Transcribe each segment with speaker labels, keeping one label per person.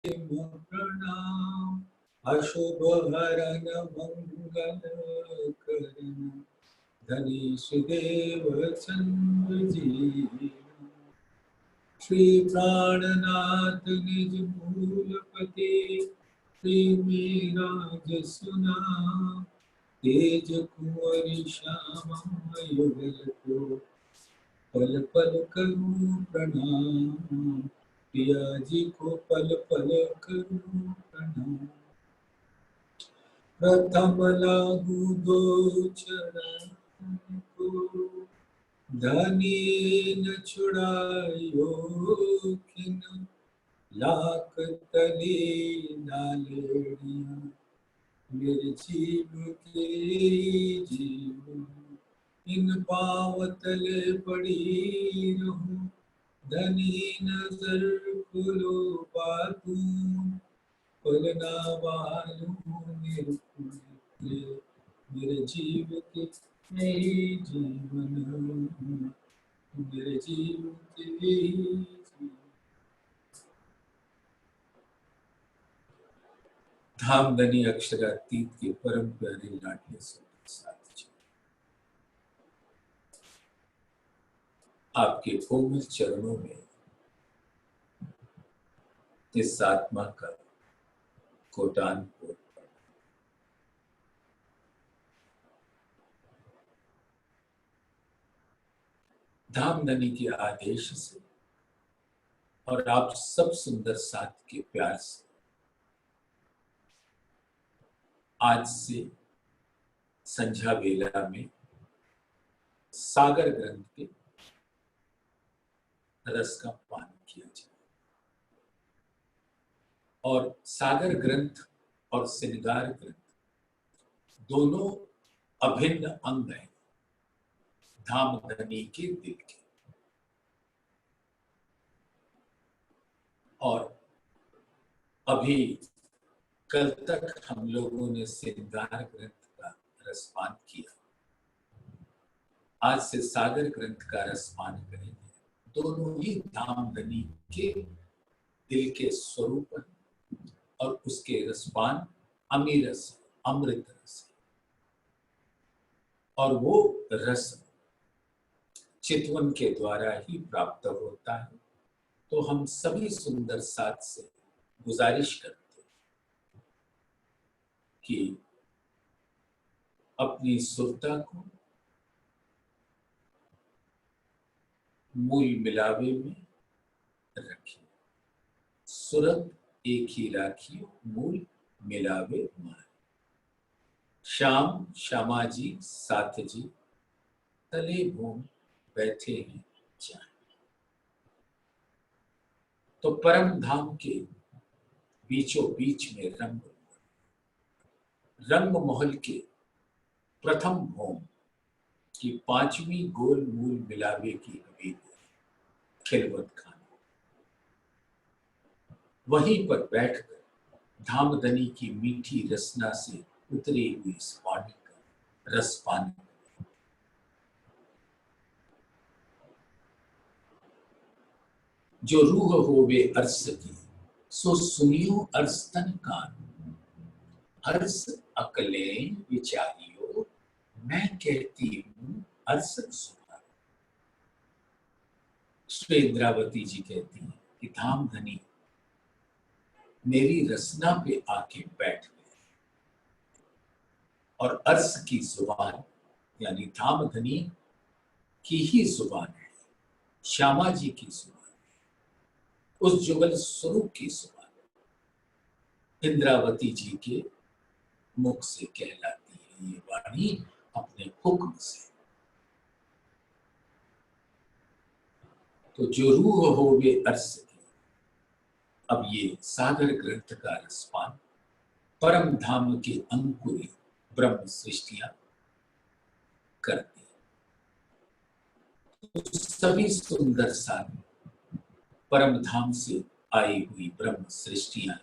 Speaker 1: प्रणाम। अशुभ हरण मंगल करण धनीश देव चंद्र जी। श्री प्राणनाथ निज मूलपति श्री मीराज सुना। तेज कुंवर श्यामा युगल को पल पल करूं प्रणाम। पिया जी को पल पल करूं प्रणाम। प्रथम लागू दो चरण को धनी न छुड़ायो खिन। लाख तली नालेड़िया मेरे जीव के जीव। इन पाँव तले पड़ी रहूं धनी नजर खुलो पातू। पलना वालू मेरे जीव के जीवन। मेरे जीव के जीवन। धामधनी अक्षरातीत के परम प्यारे लाडले साथ जी, आपके कोमल चरणों में इस आत्मा का कोटान को धामधनी के आदेश से और आप सब सुंदर साथ के प्यार से आज से संध्या वेला में सागर ग्रंथ के रस का पान किया जाए। और सागर ग्रंथ और श्रृंगार ग्रंथ दोनों अभिन्न अंग हैं धामधनी के दिल के। और अभी कल तक हम लोगों ने श्रृंगार ग्रंथ का रसपान किया, आज से सागर ग्रंथ का रसपान करेंगे। दोनों ही धामधनी के दिल के स्वरूप और उसके रसपान अमीरस अमृत रस, और वो रस चितवन के द्वारा ही प्राप्त होता है। तो हम सभी सुंदर साथ से गुजारिश करते हैं कि अपनी सुरता को मूल मिलावे में रखिए। सुरत एक ही राखियो मूल मिलावे मार। श्याम श्यामा जी साथ जी तले भूम बैठे हैं जान। तो परम धाम के बीचों बीच में रंग महल के प्रथम भूम की पांचवी गोल मूल मिलावे की हवेली खिलवत खाना, वहीं पर बैठकर धामधनी की मीठी रसना से उतरी हुई इस पानी का रस पान। जो रूह होवे अर्स की सो सुनियो अर्स तन कान। अर्स अकलें विचारियो मैं कहती हूँ अर्स सुना। श्री इंद्रावती जी कहती हैं कि धामधनी मेरी रसना पे आके बैठ गए और अर्स की जुबान यानी धामधनी की ही जुबान है, श्यामा जी की जुबान, उस जुगल स्वरूप की जुबान इंद्रावती जी के मुख से कहलाती है ये वाणी अपने हुक्म से। तो जो रूह होवे अर्स की, अब ये सागर ग्रंथ का रसपान परम धाम के अंकुरी ब्रह्म सृष्टियां करती है। तो सभी सुंदर साथ परम धाम से आई हुई ब्रह्म सृष्टियां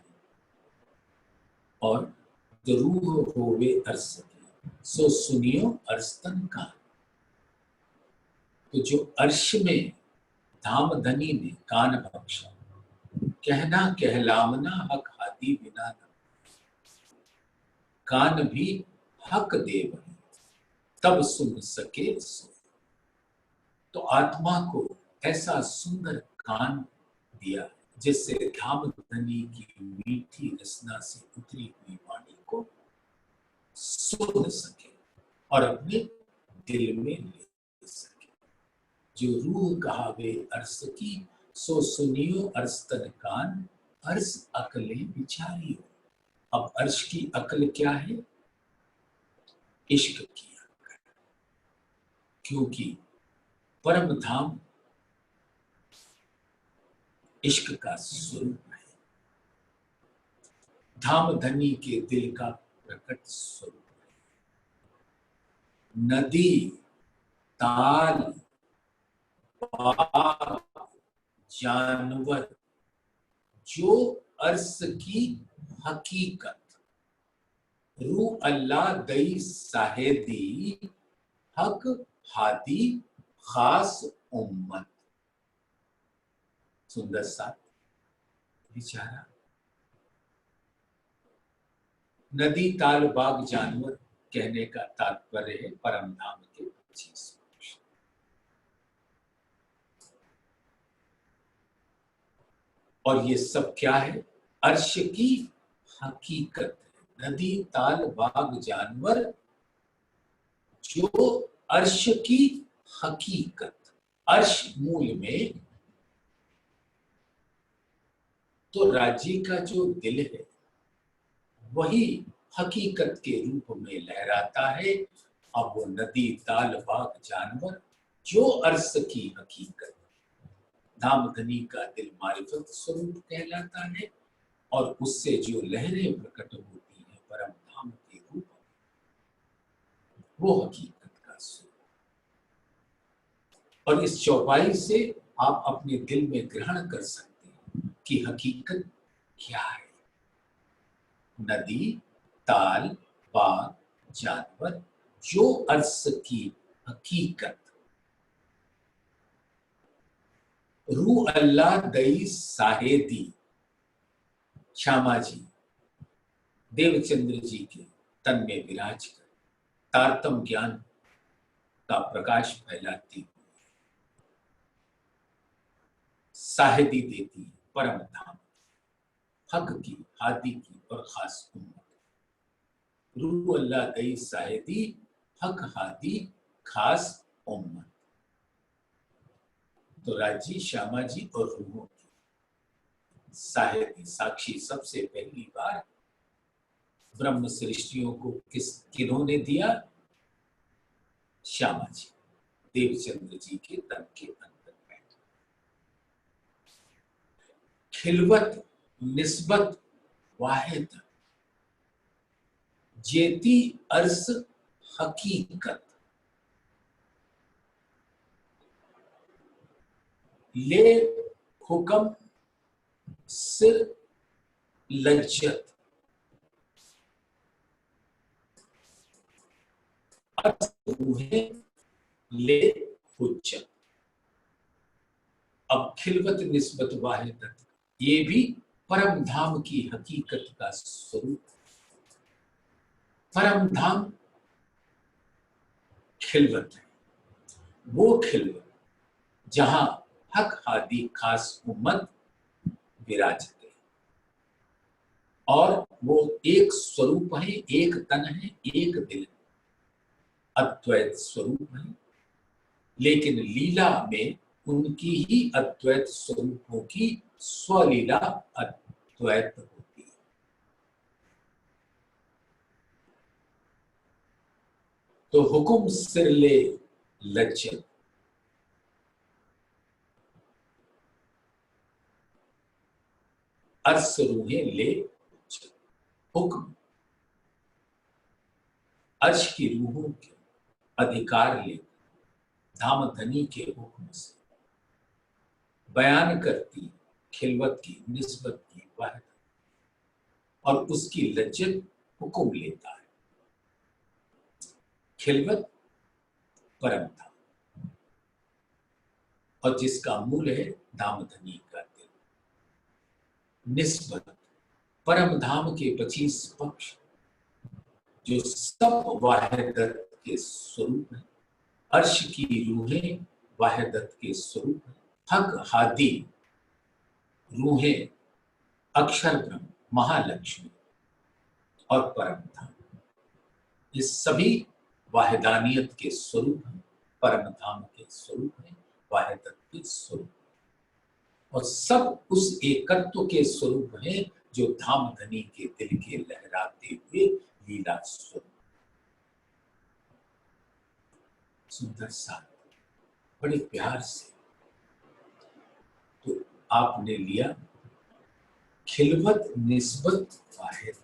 Speaker 1: और जो रूह होवे अर्स की सो सुनियो अर्स्तन का। तो जो अर्श में धामधनी ने कान बख्शा कहना कहलावना हक हादी बिना न, कान भी हक दे वही, तब सुन सके सो। तो आत्मा को ऐसा सुंदर कान दिया जिससे धाम धनी की मीठी रसना से उतरी हुई वाणी को सुन सके और अपने दिल में ले सके। जो रूह कहावे अर्श की, सो सुनियो अर्श तन कान, अर्श अकलें विचारियो। अब अर्श की अकल क्या है? इश्क की अकल, क्योंकि परम धाम इश्क का स्वरूप है, धाम धनी के दिल का प्रकट स्वरूप है। नदी, ताल, बाग, जानवर, जो अर्श की हकीकत, रूह अल्लाह दई साहेदी, हक हादी खास उम्मत। सुंदर सा विचारा। नदी, ताल, बाग, जानवर कहने का तात्पर्य है परम धाम के 25 पुरुष। और ये सब क्या है? अर्श की हकीकत है। नदी, ताल, बाग, जानवर, जो अर्श की हकीकत। अर्श मूल में तो राज्य का जो दिल है वही हकीकत के रूप में लहराता है। अब वो नदी, ताल, बाग, जानवर, जो अर्श की हकीकत, धाम धनी का दिल मारिफत स्वरूप कहलाता है और उससे जो लहरें प्रकट होती हैं परम धाम के रूप में, वो हकीकत का स्वरूप। और इस चौपाई से आप अपने दिल में ग्रहण कर सकते हैं कि हकीकत क्या है। नदी, ताल, बाग, जानवर, जो अर्श की हकीकत, रूह अल्लाह दई साहेदी, श्यामा जी देवचंद्र जी के तन में विराज कर तारतम ज्ञान का प्रकाश फैलाती हुई साहेदी देती है परम धाम, हक की, हादी की और खास उम्मत। रूह अल्लाह दई साहेदी, हक हादी खास उम्मत। तो राजी, श्यामा जी और रूहों की साहेदी, साक्षी सबसे पहली बार ब्रह्म सृष्टियों को किन्होंने दिया? श्यामा जी देवचंद्र जी के तन के अंदर बैठ। खिलवत निस्बत वाहिद, जेती अर्श हकीकत, ले हुक्म सिर लज्जत, रूहें ले हुज्जत। अब खिलवत निस्बत वाहिदत, ये भी परम धाम की हकीकत का स्वरूप। परम धाम खिलवत है, वो खिलवत जहां हक हादी खास उम्मत विराजते, और वो एक स्वरूप है, एक तन है, एक दिल है, अद्वैत स्वरूप है। लेकिन लीला में उनकी ही अद्वैत स्वरूपों की स्वलीला अद्वैत होती है। तो हुकुम सिर ले लज्जत, अर्श रूहें ले हुक्म, अर्श की रूहों के अधिकार ले धाम धनी के हुक्म से बयान करती खिलवत की, निस्बत की वाहिदत, और उसकी लज्जत हुक्म लेता है। खिलवत परम धाम, और जिसका मूल है धाम धनी का दिल। निस्बत परम धाम के 25 पक्ष जो सब वाहिदत के स्वरूप है, अर्श की रूहें वाहिदत के स्वरूप है, हक हादी रूहें अक्षर ब्रह्म महालक्ष्मी और परम धाम, ये सभी वाहिदानियत के स्वरूप हैं, परम धाम के स्वरूप है, वाहिदत के स्वरूप, और सब उस एकत्व के स्वरूप है जो धाम धनी के दिल के लहराते हुए लीला स्वरूप। सुंदर सा बड़े प्यार से तो आपने लिया खिलवत निस्बत वाहिद,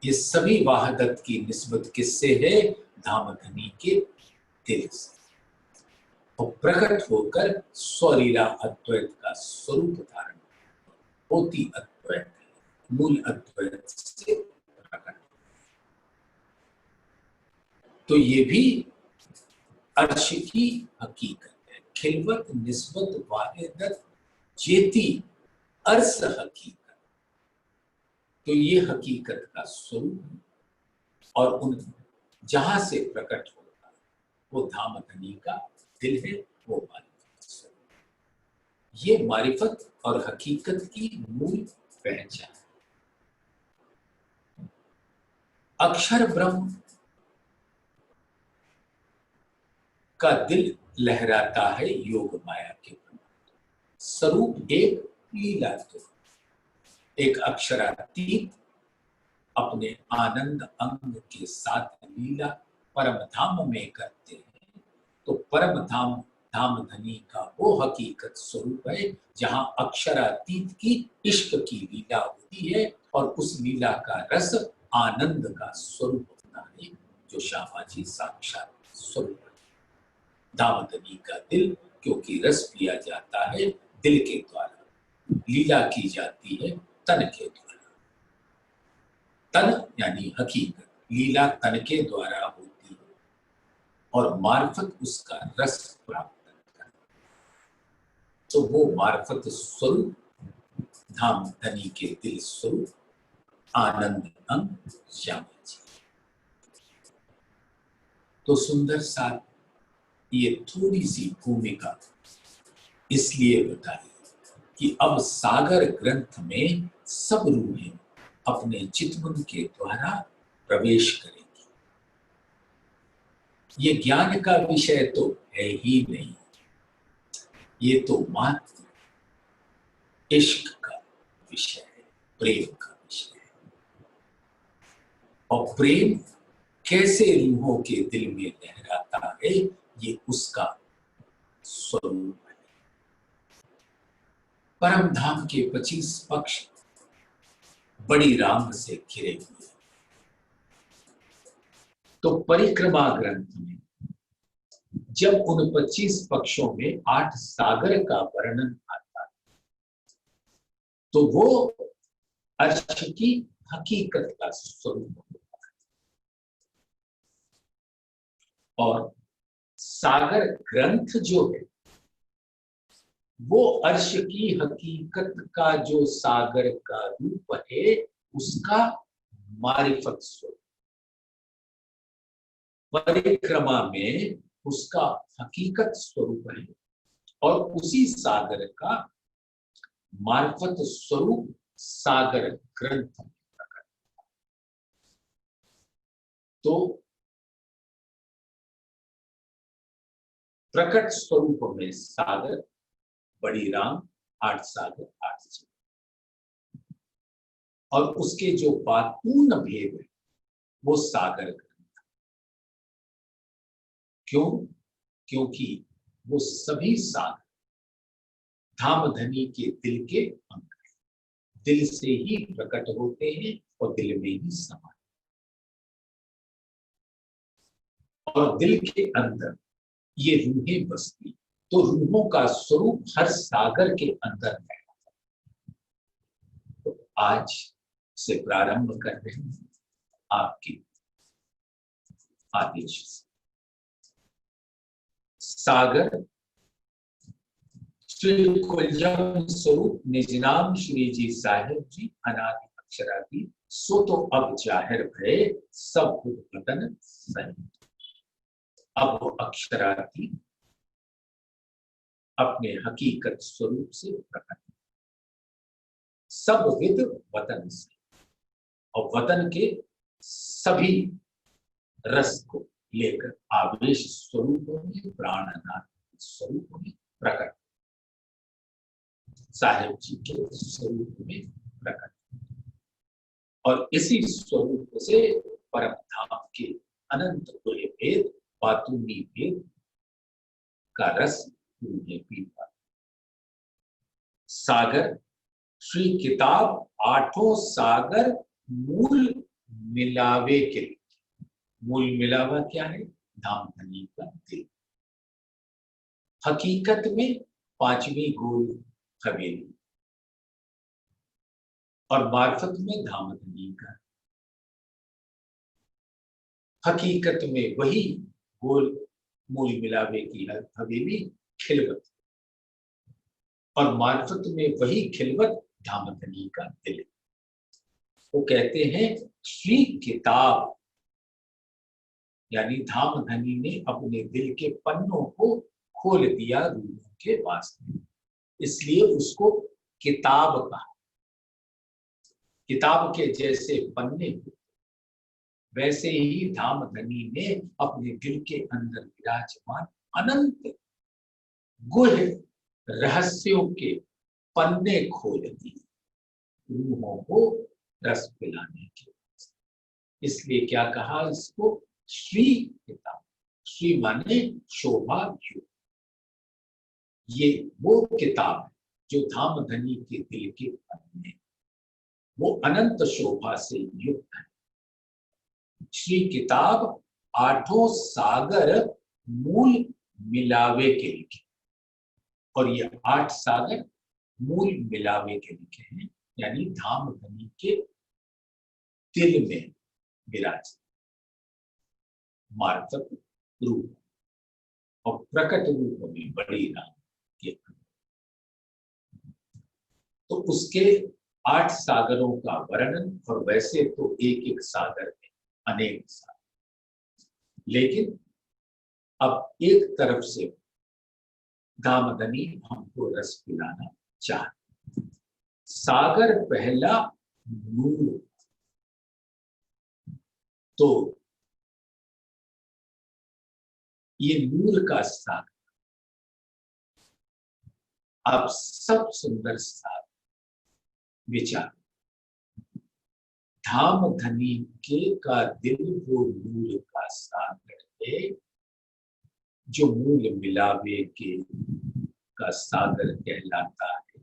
Speaker 1: ये सभी वाहदत की निस्बत किससे है? धाम धनी के दिल से, और प्रकट होकर स्वलीला अद्वैत का स्वरूप धारण होती अद्वैत है, मूल अद्वैत से प्रकट। तो ये भी अर्श की हकीकत है। खिलवत निस्बत वाहिदत जेती अर्श हकीकत, तो ये हकीकत का स्वरूप है, और उन जहां से प्रकट होता है वो धाम धनी का दिल है, वो मारिफत स्वरूप। ये मारिफत और हकीकत की मूल पहचान। अक्षर ब्रह्म का दिल लहराता है योग माया के प्रमाण, स्वरूप एक लीलात्मक, एक अक्षरातीत अपने आनंद अंग के साथ लीला परम धाम में करते हैं। तो परम धाम धाम धनी का वो हकीकत स्वरूप है जहां अक्षरातीत की इश्क की लीला होती है, और उस लीला का रस आनंद का स्वरूप होता है, जो श्यामाजी साक्षात स्वरूप है। धाम धनी का दिल, क्योंकि रस पिया जाता है दिल के द्वारा, लीला की जाती है तन के द्वारा। तन यानी हकीकत, लीला तन के द्वारा होती है, और मार्फत उसका रस प्राप्त करता है। तो वो मार्फत स्वरूप धाम धनी के दिल स्वरूप आनंद अंग श्यामा जी। तो सुंदर सा ये थोड़ी सी भूमिका इसलिए बताई कि अब सागर ग्रंथ में सब रूहें अपने चितवन के द्वारा प्रवेश करेंगी। ये ज्ञान का विषय तो है ही नहीं, ये तो मात्र इश्क का विषय है, प्रेम का विषय है। और प्रेम कैसे रूहों के दिल में लहराता है, ये उसका स्वरूप है। परम धाम के 25 पक्ष बड़ी राम से घिरे हुए, तो परिक्रमा ग्रंथ में जब उन 25 पक्षों में 8 सागर का वर्णन आता है, तो वो अर्श की हकीकत का स्वरूप होता है। और सागर ग्रंथ जो है वो अर्श की हकीकत का जो सागर का रूप है, उसका मारिफत स्वरूप। परिक्रमा में उसका हकीकत स्वरूप है, और उसी सागर का मार्फत स्वरूप सागर ग्रंथ में प्रकट। तो प्रकट स्वरूप में सागर, बड़ी राम, 8 सागर 8 चीज, और उसके जो पूर्ण भेद है वो सागर ग्रंथ। क्यों? क्योंकि वो सभी सागर धाम धनी के दिल के अंग हैं, दिल से ही प्रकट होते हैं और दिल में ही समाये, और दिल के अंदर ये रूहें बसती। तो रूहों का स्वरूप हर सागर के अंदर है। तो आज से प्रारंभ कर रहे हैं आपके आदेश से। सागर श्री कुलजम स्वरूप निज नाम श्री जी साहेब जी अनादि अक्षरादि सो तो अब जाहिर भय सब बुध वतन सही। अब अक्षरादि अपने हकीकत स्वरूप से प्रकट, सब विद वतन से, और वतन के सभी रस को लेकर आवेश स्वरूपों में, प्राणनाथ स्वरूप में प्रकट, साहेब जी के स्वरूप में प्रकट, और इसी स्वरूप से परम धाम के अनंत पूरे भेद पातुनी भेद का रस पूरे पी पाते। सागर श्री किताब आठों सागर मूल मिलावे के लिए, मूल मिलावा क्या है? धाम धनी का दिल। हकीकत में पांचवी गोल हवेली, और मार्फत में धाम धनी का। हकीकत में वही गोल मूल मिलावे की हवेली खिलवत, और मार्फत में वही खिलवत धाम धनी का दिल। वो कहते हैं श्री किताब, यानी धाम धनी ने अपने दिल के पन्नों को खोल दिया रूपों के वास्ते, इसलिए उसको किताब कहा। किताब के जैसे पन्ने वैसे ही धाम धनी ने अपने दिल के अंदर विराजमान अनंत गुह रहस्यों के पन्ने खोल दिए रूहों को रस पिलाने के। इसलिए क्या कहा इसको? श्री किताब। श्री माने शोभा युक्त। ये वो किताब है जो धाम धनी के दिल के पन्ने, वो अनंत शोभा से युक्त है। श्री किताब आठों सागर मूल मिलावे के लिखे, और ये 8 सागर मूल मिलावे के लिखे हैं, यानी धाम धनी के दिल में विराज, मार्फत रूप और प्रकट रूप में बड़ी राम के। तो उसके 8 सागरों का वर्णन, और वैसे तो एक एक सागर में अनेक सागर, लेकिन अब एक तरफ से धाम धनी हमको रस पिलाना चाहते। सागर पहला नूर, तो ये नूर का सागर अब सब सुंदर सागर विचार। धाम धनी के का दिल वो नूर का सागर है, जो मूल मिलावे के का सागर कहलाता है।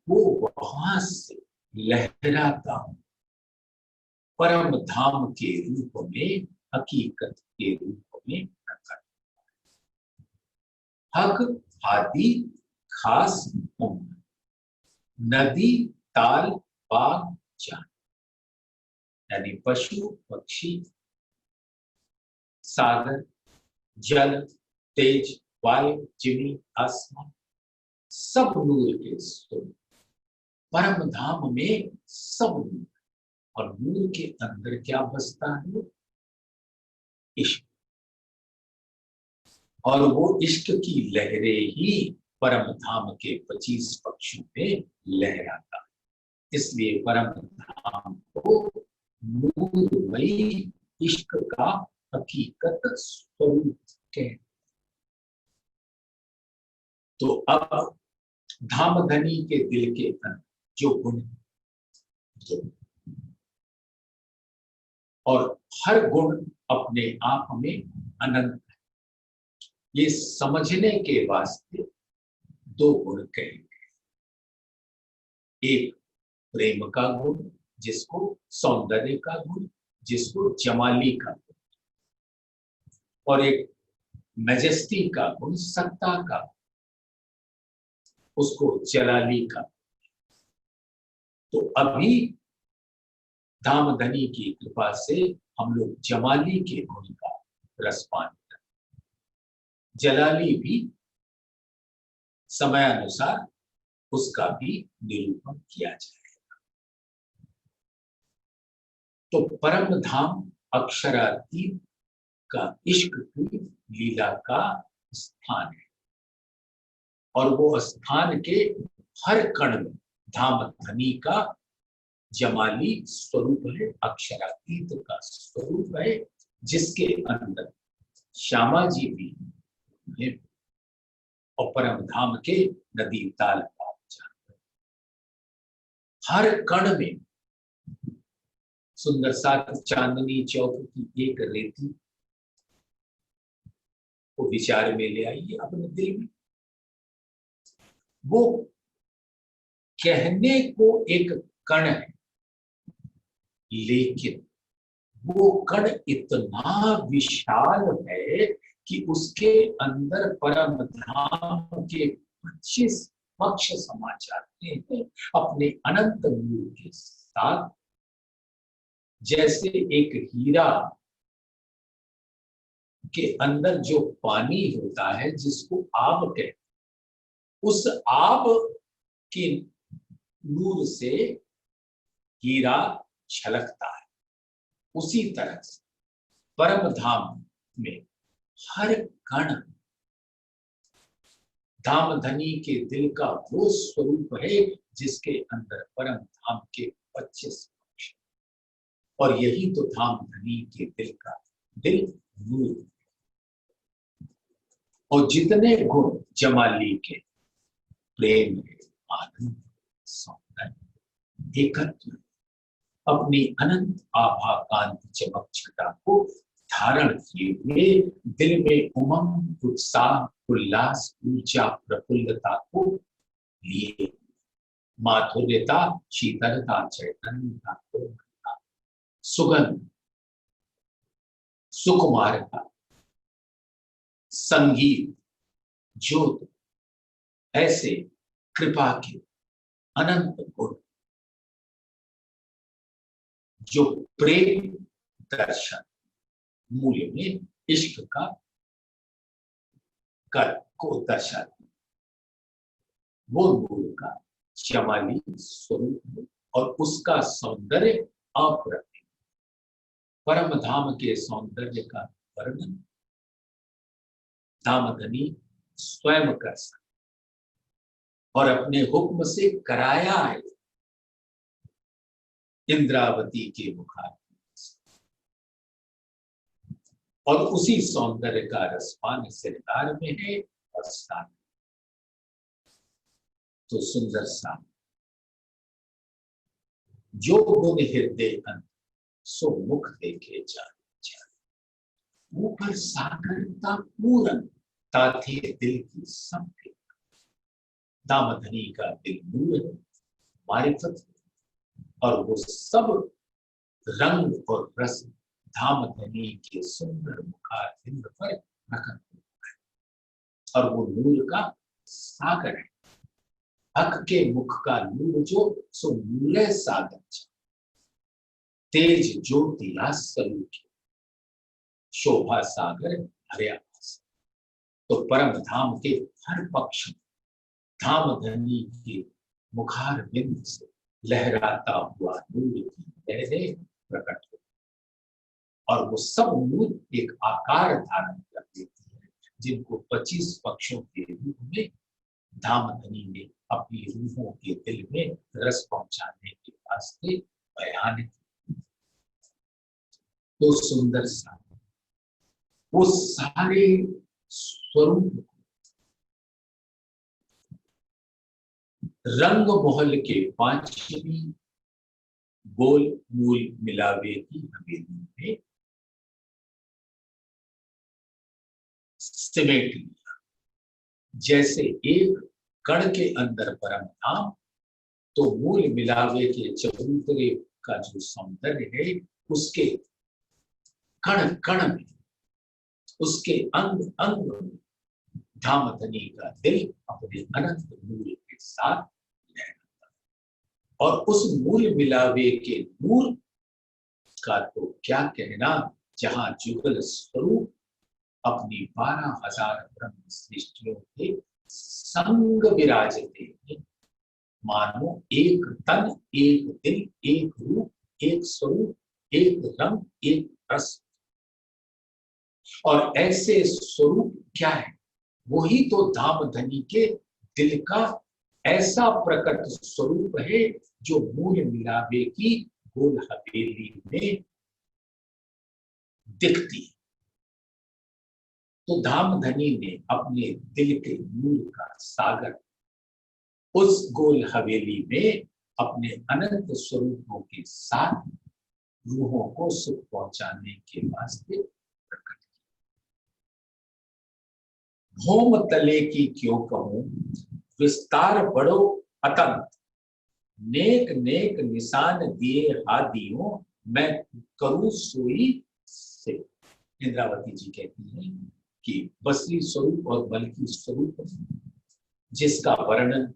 Speaker 1: वो वहां से लहराता हूं परम धाम के रूप में, हकीकत के रूप में प्रकट। हक आदि खास उम्र, नदी ताल बाग जान, यानी पशु पक्षी, सागर, जल, तेज, वायु, जिमी, आसमान, सब नूर के स्वरूप। परम धाम में सब नूर, और नूर के अंदर क्या बसता है? इश्क। और वो इश्क की लहरें ही परम धाम के 25 पक्षों में लहराता है। इसलिए परम धाम को नूरमयी इश्क का हकीकत स्वरूप कहते। तो अब धाम धनी के दिल के अंदर जो गुण, और हर गुण अपने आप में अनंत है, ये समझने के वास्ते 2 गुण कहेंगे। एक प्रेम का गुण, जिसको सौंदर्य का गुण, जिसको जमाली का गुण, और एक मैजेस्टी का गुण, सत्ता का, उसको जलाली का। तो अभी धाम धनी की कृपा से हम लोग जमाली के गुण का रसपान करें। जलाली भी समय अनुसार उसका भी निरूपण किया जाएगा। तो परम धाम अक्षरातीत का इश्क की लीला का स्थान है और वो स्थान के हर कण में धाम धनी का जमाली स्वरूप है, अक्षरातीत का स्वरूप है, जिसके अंदर श्यामा जी भी है और परम धाम के नदी ताल हर कण में। सुंदर साथ चांदनी चौक की एक रेती को विचार में ले आइए अपने दिल में। वो कहने को एक कण है, लेकिन वो कण इतना विशाल है कि उसके अंदर परम धाम के 25 पक्ष समा जाते हैं अपने अनंत मूल के साथ। जैसे एक हीरा के अंदर जो पानी होता है जिसको आब कहते, उस आब के नूर से हीरा छलकता है। उसी तरह से परम धाम में हर कण धाम धनी के दिल का वो स्वरूप है जिसके अंदर परम धाम के 25 पक्ष, और यही तो धाम धनी के दिल का दिल नूर। और जितने गुण जमाली के प्रेम, आनंद, सौंदर्य, एकत्व, अपनी अनंत आभा कांति चमक छटा को धारण किए हुए दिल में उमंग, उत्साह, उल्लास, ऊर्जा, प्रफुल्लता को लिए माधुर्यता, शीतलता, चैतन्यता, सुगंध, सुकुमारता, संगीत, ज्योत, ऐसे कृपा के अनंत गुण जो प्रेम दर्शन मूल्य में इश्क का कर को दर्शाती, वो मूल का जमाली स्वरूप और उसका सौंदर्य अप्रतिम। परम धाम के सौंदर्य का वर्णन धाम धनी स्वयं कर सकते और अपने हुक्म से कराया है इंद्रावती के मुखार, और उसी सौंदर्य का रसपान सिरदार में है और स्थान। तो सुंदर सा जो गुण हृदय अंत सो मुख देखे जाने, ऊपर सागरता पूरन ताथे दिल की सब दाम धनी का दिल नूर मारिफत, और वो सब रंग और रस धाम धनी के सुंदर मुखार बिंद पर प्रकट होता है। और वो नूर का सागर है, हक के मुख का नूर जो सो मूल्य सागर, तेज ज्योति स्वरूप, शोभा सागर हरिया। तो परम धाम के हर पक्ष में धाम धनी के मुखार बिंद से लहराता हुआ नूर की लहरें प्रकट हो, और वो सब नूर एक आकार धारण कर देती है, जिनको 25 पक्षों के रूप में धाम धनी ने अपनी रूहों के दिल में रस पहुंचाने के वास्ते बयान किया। तो सुंदर सा वो सारे स्वरूप रंग मोहल के 5वीं गोल मूल मिलावे की हवेली में सिमेट लिया। जैसे एक कण के अंदर परम धाम, तो मूल मिलावे के चबूतरे का जो सौंदर्य है उसके कण कण में, उसके अंग अंग में धाम धनी का दिल अपने अनंत मूल के साथ रहता है। और उस मूल मिलावे के नूर का तो क्या कहना, जहां जुगल स्वरूप अपनी 12,000 ब्रह्म सृष्टियों के संग विराजते, मानो एक तन, एक दिल, एक रूप, एक स्वरूप, एक रंग, एक रस। और ऐसे स्वरूप क्या है? वही तो धामधनी के दिल का ऐसा प्रकट स्वरूप है जो मूल मिलावे की गोल हवेली में दिखती है। तो धामधनी ने अपने दिल के मूल का सागर उस गोल हवेली में अपने अनंत स्वरूपों के साथ रूहों को सुख पहुंचाने के वास्ते प्रकट किया। भौम तले की क्यों कहूं, विस्तार बड़ो अतंत, नेक नेक निशान दिए हादियों, मैं करूं सोई से। इंद्रावती जी कहती हैं कि बसरी स्वरूप और बल्कि स्वरूप जिसका वर्णन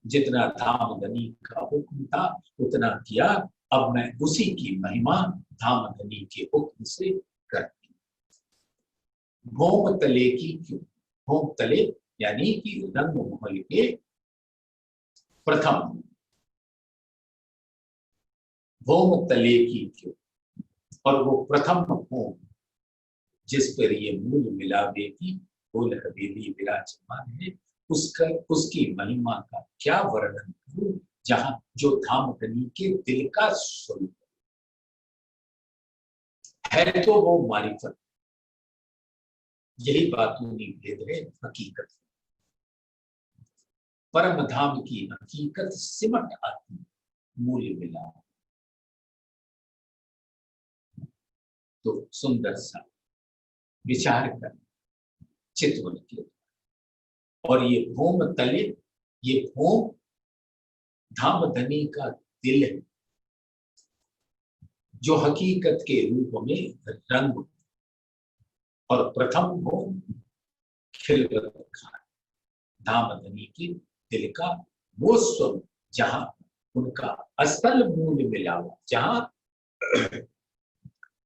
Speaker 1: जितना धामधनी का हुक्म था उतना किया, अब मैं उसी की महिमा धामधनी के हुक्म से करती। भौम तले की क्यों, भौम तले यानी कि रंग महल के प्रथम, भौम तले की क्यों, और वो प्रथम भौम जिस पर ये मूल मिलावे की गोल हवेली विराजमान है, उसका उसकी महिमा का क्या वर्णन करूं, जहां जो धामधनी के दिल का स्वरूप है तो वो मारिफत। यही बातूनी भेद है हकीकत। परम धाम की हकीकत सिमट आती मूल मिला। तो सुंदर सा विचार कर चित्वन के, और ये भौम तले, ये भौम धामधनी का दिल है जो हकीकत के रूप में रंग, और प्रथम भौम खिलवत खान, धामधनी के दिल का वो स्वरूप जहां उनका असल मूल मिला हुआ, जहां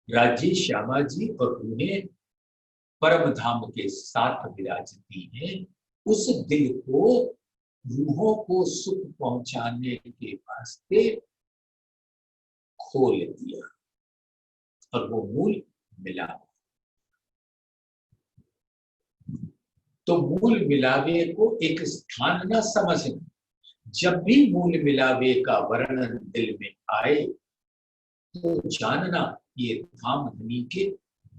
Speaker 1: राज्य श्यामा जी और उन्हें परम धाम के साथ विराजती है, उस दिल को रूहों को सुख पहुंचाने के वास्ते खोल दिया, और वो मूल मिला। तो मूल मिलावे को एक स्थान न समझना, जब भी मूल मिलावे का वर्णन दिल में आए तो जानना ये धामधनी के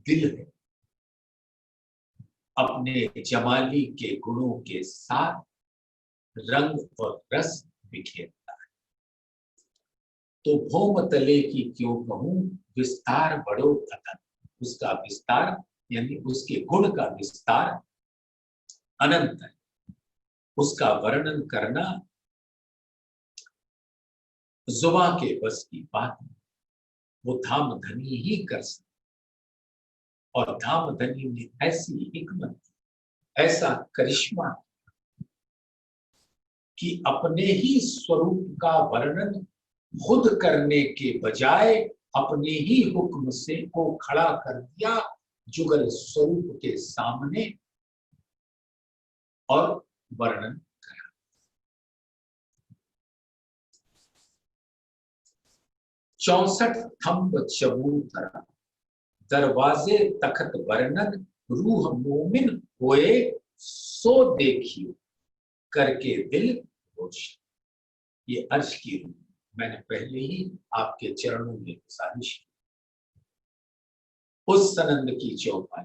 Speaker 1: दिल है, अपने जमाली के गुणों के साथ रंग और रस बिखेरता है। तो भौम तले की क्यों कहूं, विस्तार बड़ो अतन, उसका विस्तार यानी उसके गुण का विस्तार अनंत है, उसका वर्णन करना जुबान के बस की बात है। वो धामधनी ही कर सकते, और धामधनी ने ऐसी हिकमत, ऐसा करिश्मा कि अपने ही स्वरूप का वर्णन खुद करने के बजाय अपने ही हुक्म से को खड़ा कर दिया जुगल स्वरूप के सामने और वर्णन करा। 64 थंब चबूतरा, दरवाजे तखत वर्णन, रूह मोमिन होए सो देखियो, करके दिल रोशन। ये अर्श की रूह मैंने पहले ही आपके चरणों में गुजारिश की। उस सनंद की चौपाई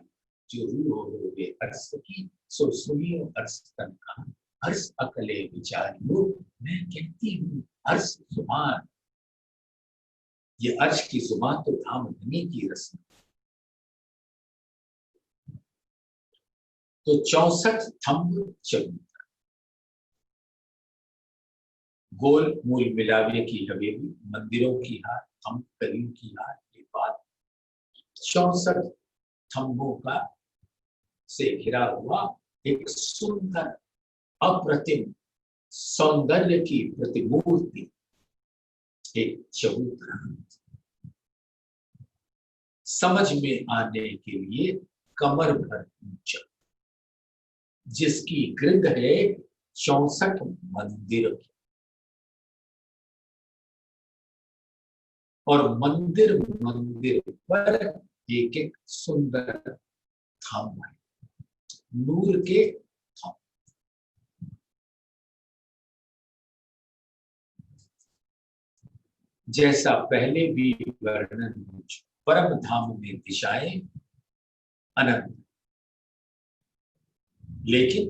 Speaker 1: जो रूह हो वे अर्श की, सो सुनियो अर्श तन का, अर्श अकले विचारियो, मैं कहती हूँ अर्श जुबान। ये अर्श की जुबान तो धामधनी की रस्म। तो 64 थंब चबूतरा, गोल मूल मिलावे की हवेली, मंदिरों की हार, थंब करीम की हार के बाद 64 थंबों का से घिरा हुआ एक सुंदर अप्रतिम सौंदर्य की प्रतिमूर्ति, एक चबूतरा। समझ में आने के लिए कमर भर ऊंचा, जिसकी गृद है 64 मंदिर की, और मंदिर मंदिर पर एक एक सुंदर धाम है, नूर के धाम। जैसा पहले भी वर्णन हो चुका, परम धाम में दिशाएं अनंत, लेकिन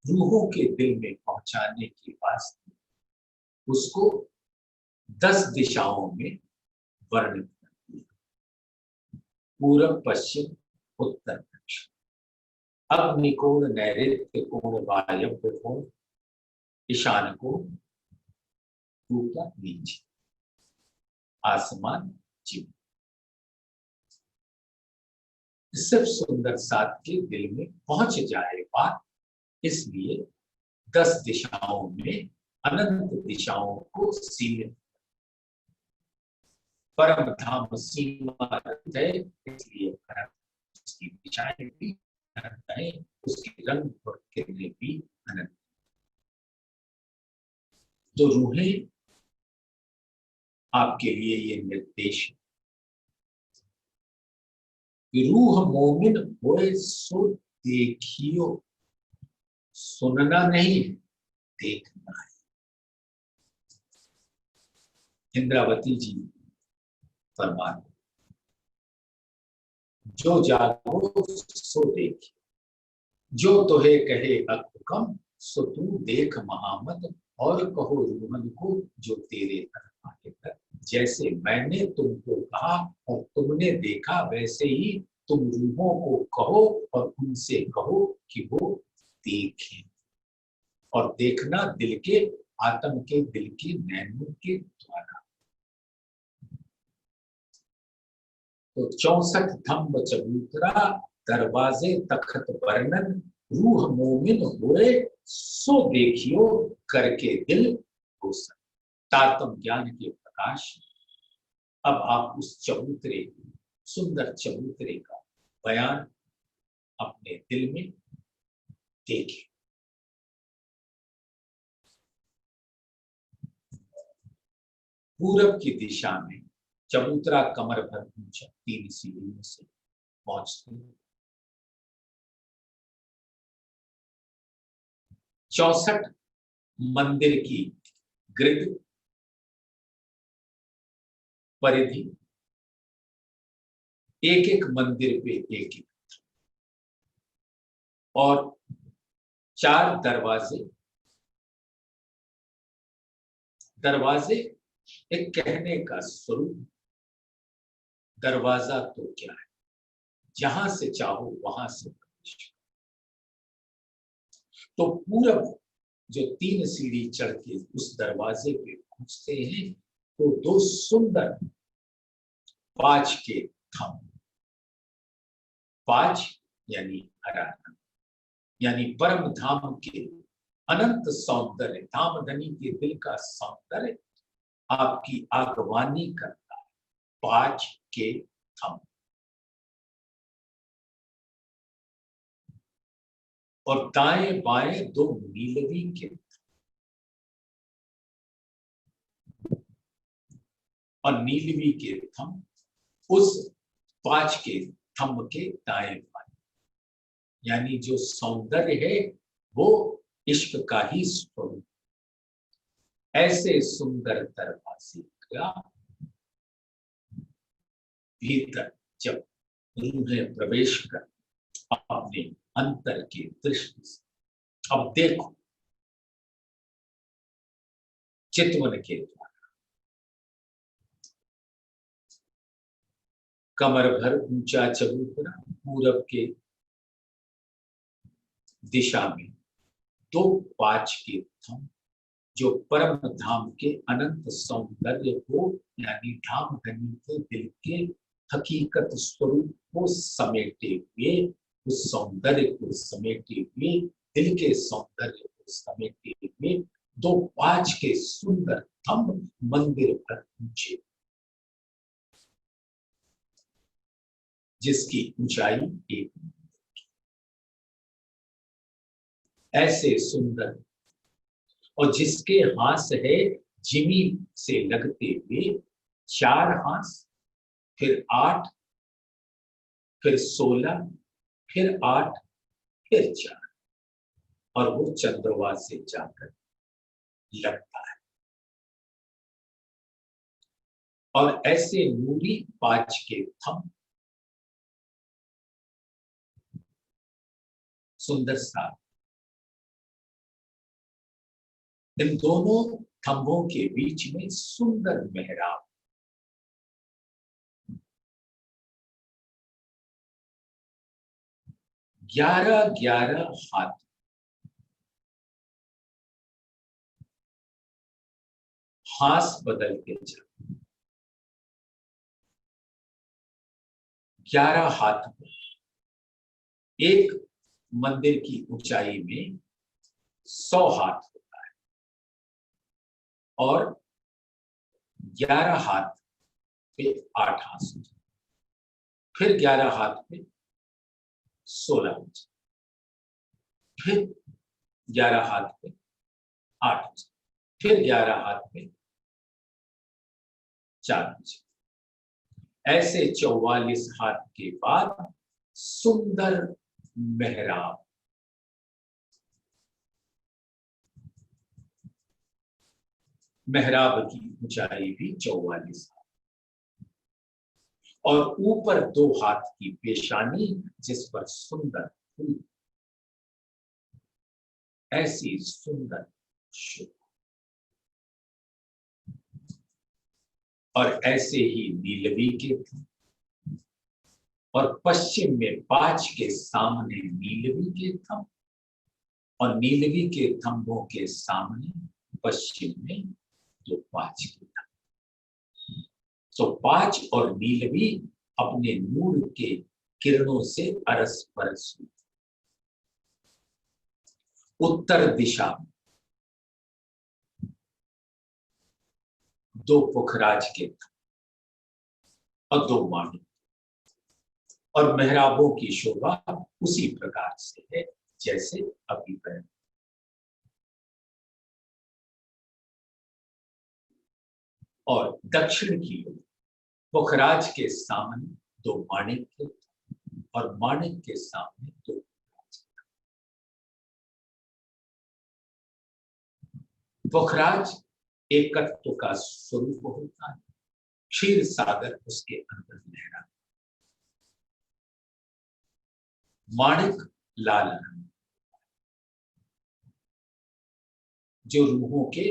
Speaker 1: रूहों के दिल में पहुंचाने के वास्ते उसको 10 दिशाओं में वर्णित कर दिया, पूरब, पश्चिम, उत्तर, दक्षिण, अग्निकोण, नैऋत्य कोण, वायव्य कोण, ईशान कोण, ऊपर नीचे, आसमान, जीव। सिर्फ सुंदर साथ के दिल में पहुंच जाए बात, इसलिए 10 दिशाओं में अनंत दिशाओं को सीमित, परम धाम सीमा है, इसलिए उसकी दिशाएं भी अनंत है, उसके रंग और किरणें भी अनंत। तो रूहें आपके लिए ये निर्देश, रूह मोमिन होए सो देखियो, सुनना नहीं देखना है। इंद्रावती जी फरमान, जो जागो सो देखियो, जो तोहे कहे हुक्म सो तू देख महामद, और कहो रूहन को जो तेरे तरफ आए कर। जैसे मैंने तुमको कहा और तुमने देखा, वैसे ही तुम रूहों को कहो और उनसे कहो कि वो देखें। और देखना दिल के, आत्म के, दिल के नैनों के द्वारा। तो 64 धम्म चबूतरा, दरवाजे तखत वर्णन, रूह मोमिन होए सो देखियो, करके दिल रोशन। तारतम ज्ञान के प्रकाश। अब आप उस चबूतरे, सुंदर चबूतरे का बयान अपने दिल में देखें। पूरब की दिशा में चबूतरा कमर भर ऊंचा, 3 सीढ़ियों से पहुंचते हैं। 64 मंदिर की ग्रिड, परिधि, एक एक मंदिर पे एक एक, और 4 दरवाजे। दरवाजे एक कहने का स्वरूप, दरवाजा तो क्या है, जहां से चाहो वहां से प्रवेश। तो पूरब जो 3 सीढ़ी चढ़ के उस दरवाजे पे पहुंचते हैं, तो 2 सुंदर 5 के थंब, 5 यानी हरा, यानी परम धाम के अनंत सौंदर्य, धामधनी के दिल का सौंदर्य आपकी आगवानी करता है। 5 के थंब, और दाएं बाएं 2 नीलवी के, और नीलवी के थंब उस 5 के थंब के दाएं बाएं, यानी जो सौंदर्य है वो इश्क का ही स्वरूप। ऐसे सुंदर दरवाजे का भीतर जब रूहें प्रवेश कर अपने अंतर की दृष्टि से, अब देखो चितवन के द्वारा, कमर भर ऊंचा चबूतरा, पूरब के दिशा में 2 5 के थंब, जो परम धाम के अनंत सौंदर्य को, यानी धाम धनी के दिल के हकीकत स्वरूप को समेटे हुए, उस सौंदर्य को समेटे हुए, दिल के सौंदर्य को समेटे हुए 2 5 के सुंदर थंब मंदिर पर ऊंचे, जिसकी ऊंचाई 1 ऐसे सुंदर, और जिसके हाथ है जिमी से लगते हुए 4 हाथ, फिर 8, फिर 16, फिर 8, फिर 4, और वो चंद्रमा से जाकर लगता है। और ऐसे नूरी 5 के थंब, सुंदर सा, इन दोनों थंबों के बीच में सुंदर मेहराब, 11 हाथ, हाथ बदल के चल, 11 हाथ में एक मंदिर की ऊंचाई में 100 हाथ होता है, और 11 हाथ पे 8 हाथ होता है, फिर 11 हाथ पे 16 इंच, फिर 11 हाथ पे 8 इंच, फिर 11 हाथ पे 4 इंच। ऐसे 44 हाथ के बाद सुंदर मेहराब, मेहराब की ऊंचाई भी 44 हाथ, और ऊपर 2 हाथ की पेशानी जिस पर सुंदर फूल, ऐसी सुंदर शोभा। और ऐसे ही नीलवी के थंब, और पश्चिम में 5 के सामने नीलवी के थंब, और नीलवी के थंबों के सामने पश्चिम में 5 के थंब। तो 5 और नीलवी अपने नूर के किरणों से अरस परस, उत्तर दिशा में 2 पुखराज के थंब और 2 माणिक, और मेहराबों की शोभा उसी प्रकार से है जैसे अभी बयान। और दक्षिण की ओर पुखराज के सामने 2 माणिक के, और माणिक के सामने 2 पुखराज। पुखराज एकत्व का स्वरूप होता है, क्षीर सागर उसके अंदर लहरा, माणिक लाल रंग, जो रूहों के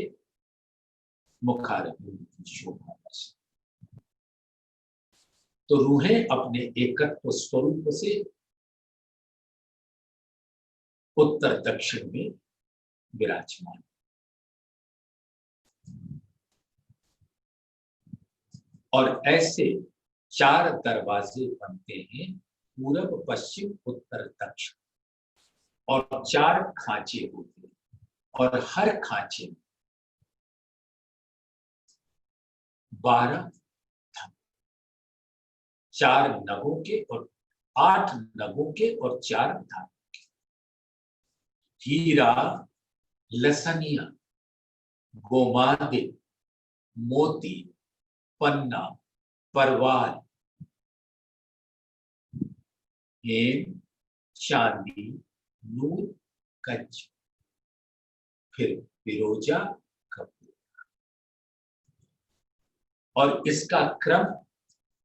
Speaker 1: मुखारबिंद की शोभा। तो रूहें अपने एकत्व स्वरूप से उत्तर दक्षिण में विराजमान, और ऐसे 4 दरवाजे बनते हैं, पूरब, पश्चिम, उत्तर, दक्षिण, और 4 खांचे होते हैं, और हर खांचे में 12 थंब, 4 नगों के और 8 नगों के और 4 धातु के। हीरा, लसनिया, गोमादिक, मोती, पन्ना, परवाल, हेम, चांदी, नूर, कंच, फिर फिरोजा, कपूर। और इसका क्रम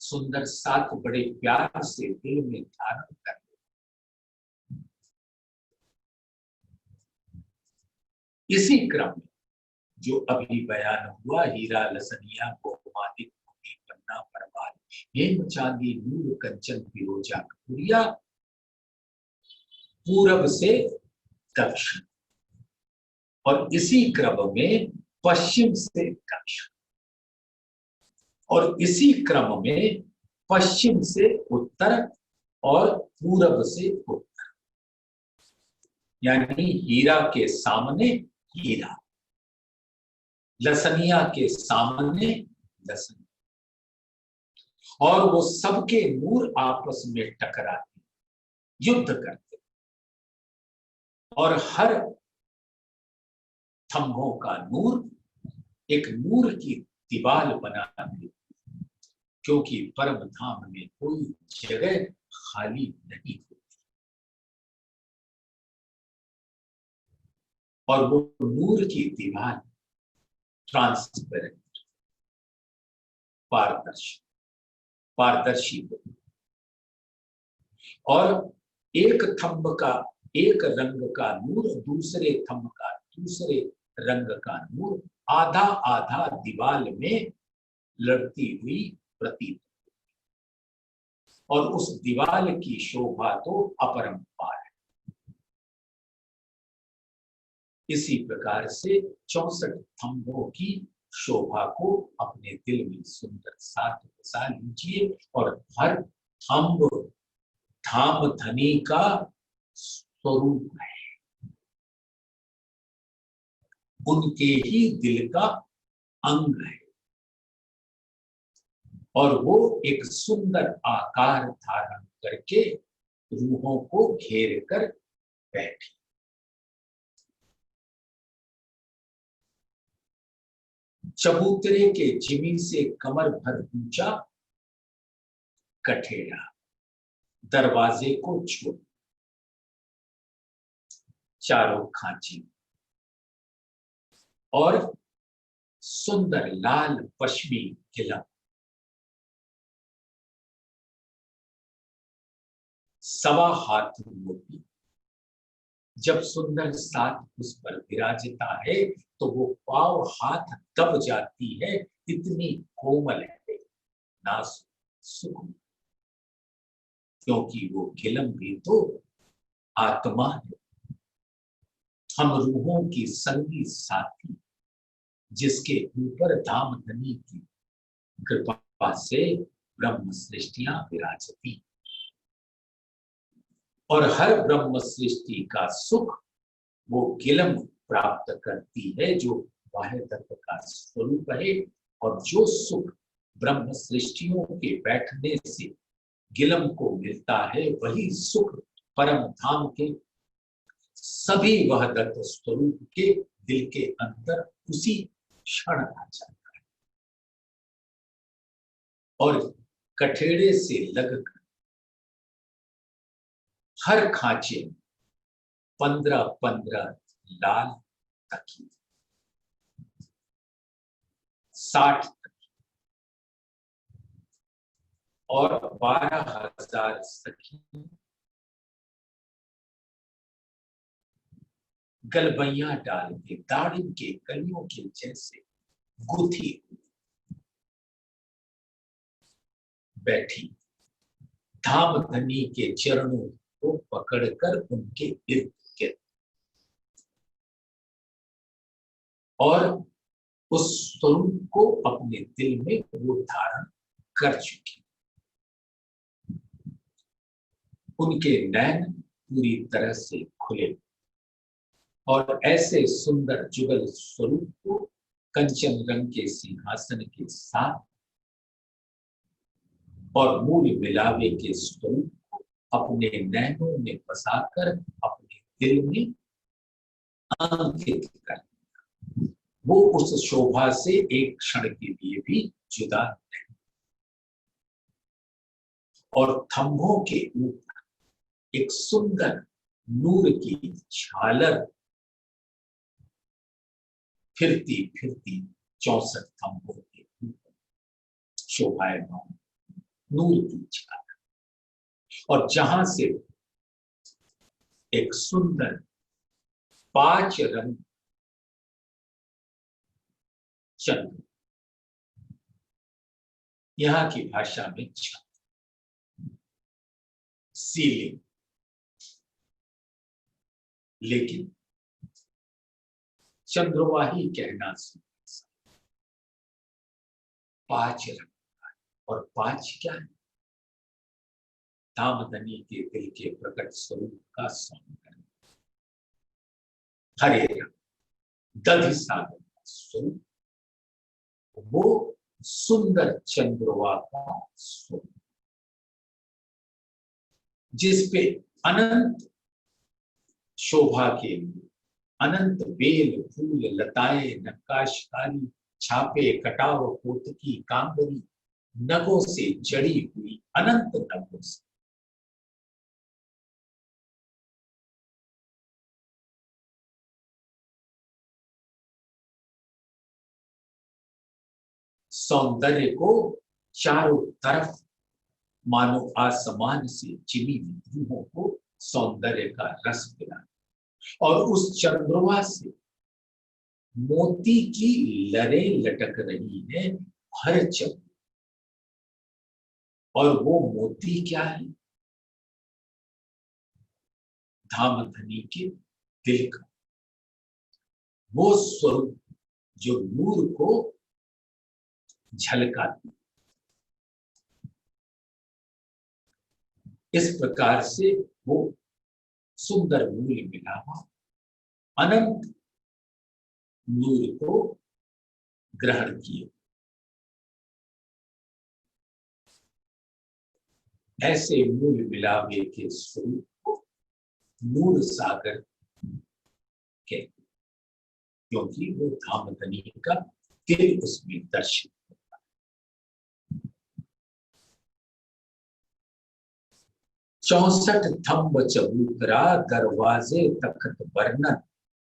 Speaker 1: सुंदर 7 बड़े प्यार से दिल में धारण कर, इसी क्रम में जो अभी बयान हुआ, हीरा, लसनिया, गोमादिक, मोती, पन्ना, परवाल, हेम, चांदी, नूर, कंचन, फिरोजा, कपूरिया, पूरब से दक्षिण, और इसी क्रम में पश्चिम से दक्षिण, और इसी क्रम में पश्चिम से उत्तर और पूरब से उत्तर। यानी हीरा के सामने हीरा, लसनिया के सामने लसनिया, और वो सबके नूर आपस में टकराते, युद्ध करते, और हर थंभों का नूर एक नूर की दीवार बना दे, क्योंकि परम धाम में कोई जगह खाली नहीं होती। और वो नूर की दीवार ट्रांसपेरेंट, पारदर्शी पारदर्शी होती। और एक थंब का एक रंग का नूर दूसरे थंब का दूसरे रंग का नूर आधा आधा दीवार में लड़ती हुई प्रतीत, और उस दीवार की शोभा तो अपरंपार है। इसी प्रकार से 64 थंभों की शोभा को अपने दिल में सुंदर साथ बसा लीजिए, और हर थंब धाम धनी का स्वरूप है, उनके ही दिल का अंग है, और वो एक सुंदर आकार धारण करके रूहों को घेर कर बैठी। चबूतरे के जिमी से कमर भर ऊंचा कठेड़ा दरवाजे को छोड़, चारों खांची और सुंदर लाल पश्चिमी किला, सवा हाथ मोती। जब सुंदर साथ उस पर विराजता है तो वो पाव हाथ दब जाती है, इतनी कोमल है नाजुक सुकुमार, क्योंकि वो खिलम भी तो आत्मा है। हम रूहों की संगी साथी, जिसके ऊपर धाम धनी की कृपा से ब्रह्म सृष्टियां विराजती, और हर ब्रह्म सृष्टि का सुख वो गिलम प्राप्त करती है, जो बाह्य तत्व का स्वरूप है। और जो सुख ब्रह्म सृष्टियों के बैठने से गिलम को मिलता है, वही सुख परम धाम के सभी वहदत स्वरूप के दिल के अंदर उसी क्षण आ जाता है। और कठेड़े से लगकर हर खांचे 15-15 लाल तकिए, 60 और 12,000 सखी गलबैया डाल के दाढ़ी के कलियों के जैसे गुथी बैठी धाम धनी के चरणों को पकड़कर उनके इर्द गिर्द, और उस स्वरूप को अपने दिल में वो धारण कर चुकी। उनके नैन पूरी तरह से खुले, और ऐसे सुंदर जुगल स्वरूप को कंचन रंग के सिंहासन के साथ और मूल मिलावे के स्वरूप को अपने नैनों में बसाकर अपने दिल में अंकित कर, वो उस शोभा से एक क्षण के लिए भी जुदा नहीं। और थंभों के ऊपर एक सुंदर नूर की झालर फिरती फिरती 64 थंभों के ऊपर शोभायमान नूर की झालर, और जहां से एक सुंदर 5 रंग चंद्र, यहाँ की भाषा में सीलिंग, लेकिन चंद्रवाही कहना से 5 रंग, और 5 क्या है? धामधनी के दिल के प्रकट स्वरूप का सौंदर्य। हरे रंग दधि सागर का स्वरूप, वो सुंदर चंद्रवा का स्वरूप, जिसपे अनंत शोभा के लिए अनंत बेल फूल लताएं नक्काशकारी छापे कटाव कोतकी कांगरी नगों से जड़ी हुई अनंत नगों से सौंदर्य को चारों तरफ मानो आसमान से चिनी रूहों को सौंदर्य का रस पिलाना और उस चंद्रमा से मोती की लरें लटक रही है हर चंद्र और वो मोती क्या है धामधनी के दिल का वो स्वरूप जो नूर को झलकाती इस प्रकार से वो सुंदर मूल मिला हुआ अनंत नूर को ग्रहण किए ऐसे मूल मिलावे के स्वरूप को नूर सागर कहते क्योंकि वो धामधनी का दिल उसमें दर्शित होता है 64 थंब चबूतरा दरवाजे तख्त वर्णन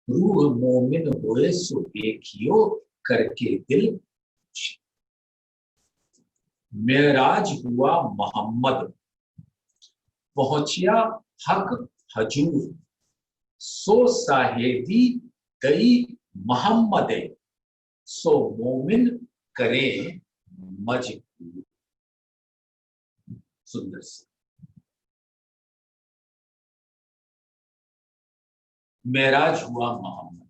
Speaker 1: रूह मोमिन होए सो देखियो करके दिल मेराज हुआ मोहम्मद पहुंचिया हक हजूर सो साहेदी गई मोहम्मद सो मोमिन करे मजबूर सुंदर से मेराज हुआ मोहम्मद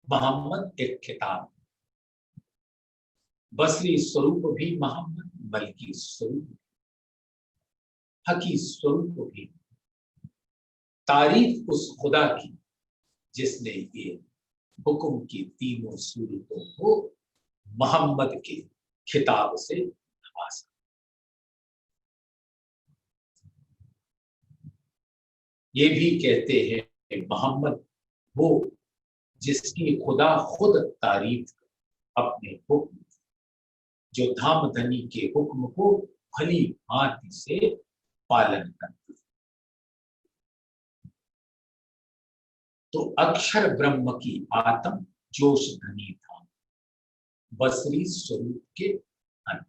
Speaker 1: मोहम्मद एक खिताब बसरी स्वरूप भी मोहम्मद मलकी स्वरूप हकी स्वरूप भी तारीफ उस खुदा की जिसने ये हुक्म की तीनों सूरतों को मोहम्मद के खिताब से नवाजा ये भी कहते हैं मोहम्मद वो जिसकी खुदा खुद तारीफ अपने हुक्म जो धामधनी के हुक्म को भली भांति से पालन करता तो अक्षर ब्रह्म की आत्म जोश धनी था बसरी स्वरूप के अंत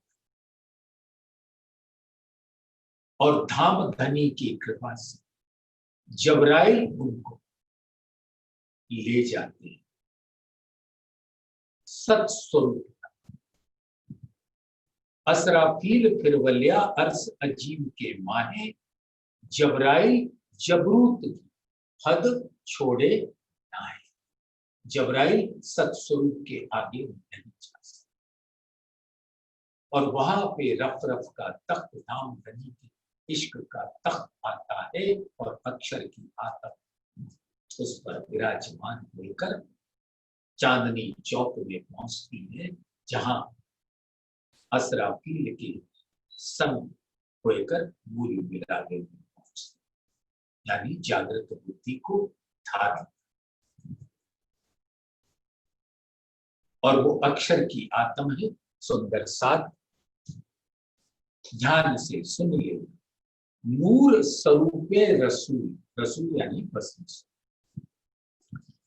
Speaker 1: और धामधनी की कृपा से जबराइल उनको ले जाते हैं सत्स्वरूप असराफील फिरवलिया अर्स अजीम के माहे जबराइल जबरूत की हद छोड़े नाए जबराइल सत्स्वरूप के आगे नहीं जा सकते और वहां पे रफ रफ का तख्त धामधनी के इश्क का तख्त आता है और अक्षर की आत्म उस पर विराजमान होकर चांदनी चौक में पहुंचती है जहां असराफील के संग होकर मूल मिलावे में पहुंचती यानी जागृत बुद्धि को धारण और वो अक्षर की आत्म है सुंदर साथ ध्यान से सुन ले नूर स्वरूपे रसूल रसूल यानी बस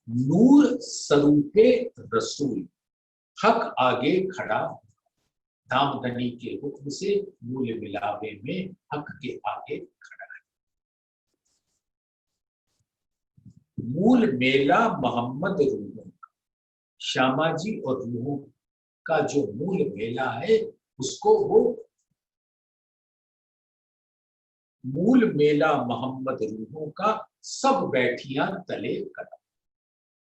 Speaker 1: नूर स्वरूपे रसूल हक आगे खड़ा धामधनी के हुक्म से मूल मिलावे में हक के आगे खड़ा है मूल मेला मोहम्मद रूहों का श्यामा जी और रूहों का जो मूल मेला है उसको वो मूल मेला मोहम्मद रूहों का सब बैठियां तले कदम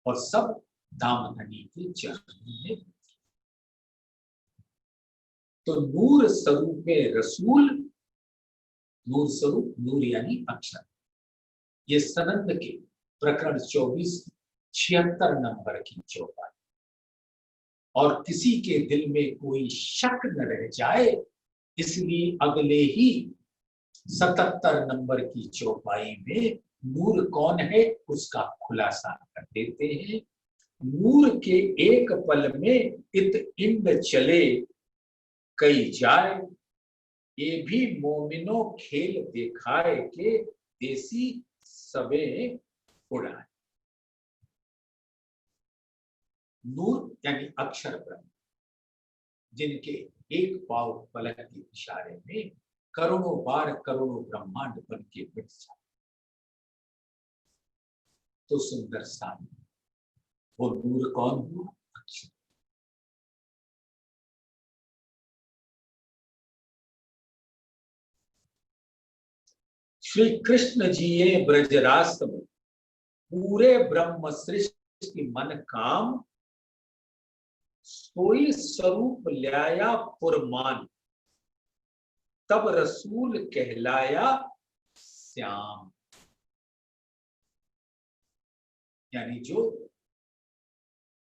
Speaker 1: और सब धामधनी के चरणों में तो नूर स्वरूप रसूल नूर स्वरूप नूर यानी अक्षर ये सनंद के प्रकरण 24 76 नंबर की चौपाई और किसी के दिल में कोई शक न रह जाए इसलिए अगले ही 77 नंबर की चौपाई में नूर कौन है उसका खुलासा कर देते हैं। नूर के एक पल में इत इंड चले कई जाए, ये भी मोमिनो खेल दिखाए के देसी सबे उड़ाए। नूर यानी अक्षर ब्रह्म, जिनके एक पाव पलक के इशारे में करोड़ों बार करोड़ों ब्रह्मांड बन के मिट जाए। तो सुंदर सा वो नूर कौन हुआ? अक्षर। श्री कृष्ण जी ये ब्रजरास में पूरे ब्रह्म सृष्टि मन काम, सोई स्वरूप ल्याया पुरमान, तब रसूल कहलाया श्याम। यानी जो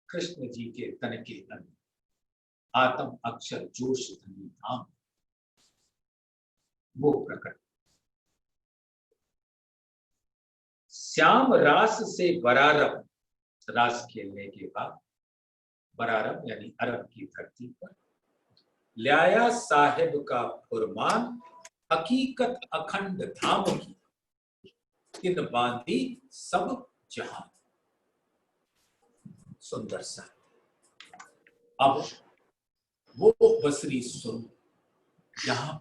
Speaker 1: कृष्ण जी के तन के अंदर आत्म अक्षर जोश धनी धाम वो प्रकट। श्याम रास से बरारब, रास खेलने के बाद बरारब यानी अरब की धरती पर ल्याया साहिब का फुरमान, हकीकत अखंड धाम की इन बांधी सब जहां। सुंदर सा अब वो बसरी स्वरूप यहां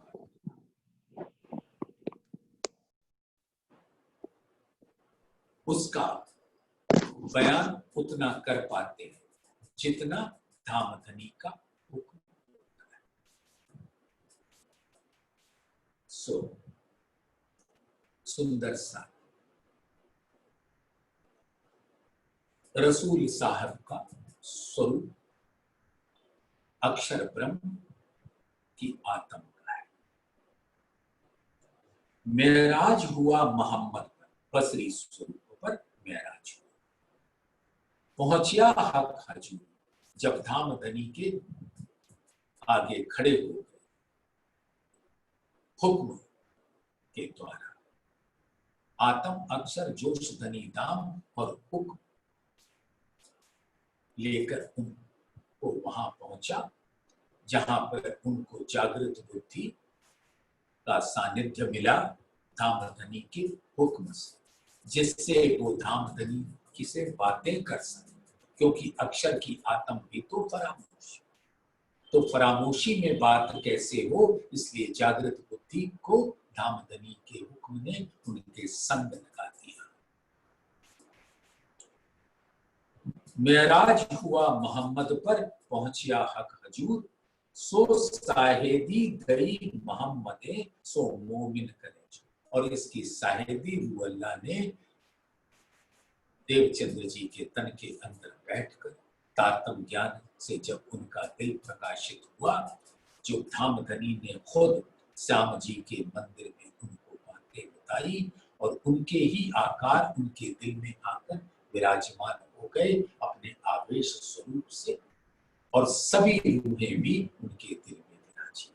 Speaker 1: उसका बयान उतना कर पाते हैं जितना धामधनी का हुक्म। सो सुंदर सा रसूल साहब का स्वरूप अक्षर ब्रह्म की आत्म का है। मेराज हुआ मोहम्मद पर, बसरी स्वरूप पर मेराज हुआ। पहुंचिया हक हजूर, जब धामधनी के आगे खड़े हो गए हुक्म के द्वारा। आत्म अक्षर जोश धनी दाम और हुक्म लेकर उनको वहां पहुंचा जहां पर उनको जागृत बुद्धि का सानिध्य मिला धामधनी के हुक्म से, जिससे वो धामधनी की से बातें कर सके। क्योंकि अक्षर की आत्म भी तो फरामोश, तो फरामोशी में बात कैसे हो, इसलिए जागृत बुद्धि को धामधनी के हुक्म ने उनके संग लगा दिया। मेराज हुआ मोहम्मद पर, पहुंचिया हक हजूर, सो साहेदी दई मोहम्मद सो मोमिन करे। और इसकी साहेदी रूह अल्लाह ने देवचंद्र जी के तन के अंदर बैठकर तारतम ज्ञान से जब उनका दिल प्रकाशित हुआ, जो धामधनी ने खुद श्याम जी के मंदिर में उनको बातें बताई और उनके ही आकार उनके दिल में आकर विराजमान हो गए अपने आवेश स्वरूप से, और सभी रूहें भी उनके दिल में विराजी।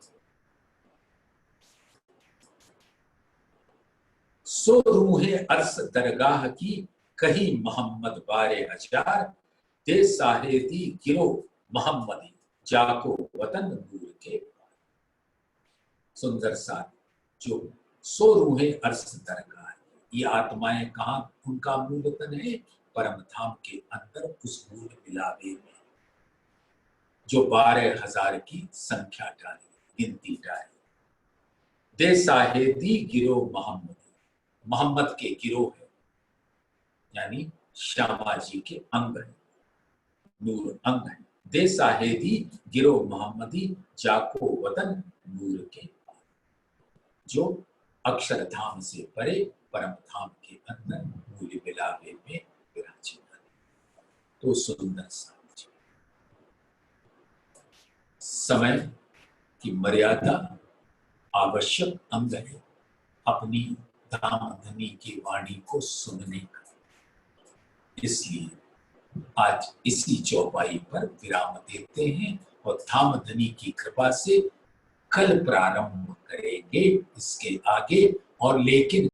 Speaker 1: सो रूहे अर्स दरगाह की कही मोहम्मद बारे हजार, दे साहेदी गिरो मोहम्मदी जाको वतन नूर के। सुंदर सा जो सो रूहे अर्स दरगाह, ये आत्माएं कहाँ उनका मूल वतन है? परम धाम के अंदर उस मूल मिलावे में जो 12,000 की संख्या डाली, गिनती डाली। दे साहेदी गिरो मोहम्मद, मोहम्मद के गिरोह है यानी श्यामा जी के अंग है, नूर अंग है। दे साहेदी गिरो मोहम्मदी जाको वतन नूर के, जो अक्षरधाम से परे परम धाम के अंदर मूल मिलावे में विराजमान। तो सुंदर सा समय की मर्यादा आवश्यक अंग है अपनी धामधनी की वाणी को सुनने का। इसलिए आज इसी चौपाई पर विराम देते हैं और धामधनी की कृपा से कल प्रारंभ करेंगे इसके आगे। और लेकिन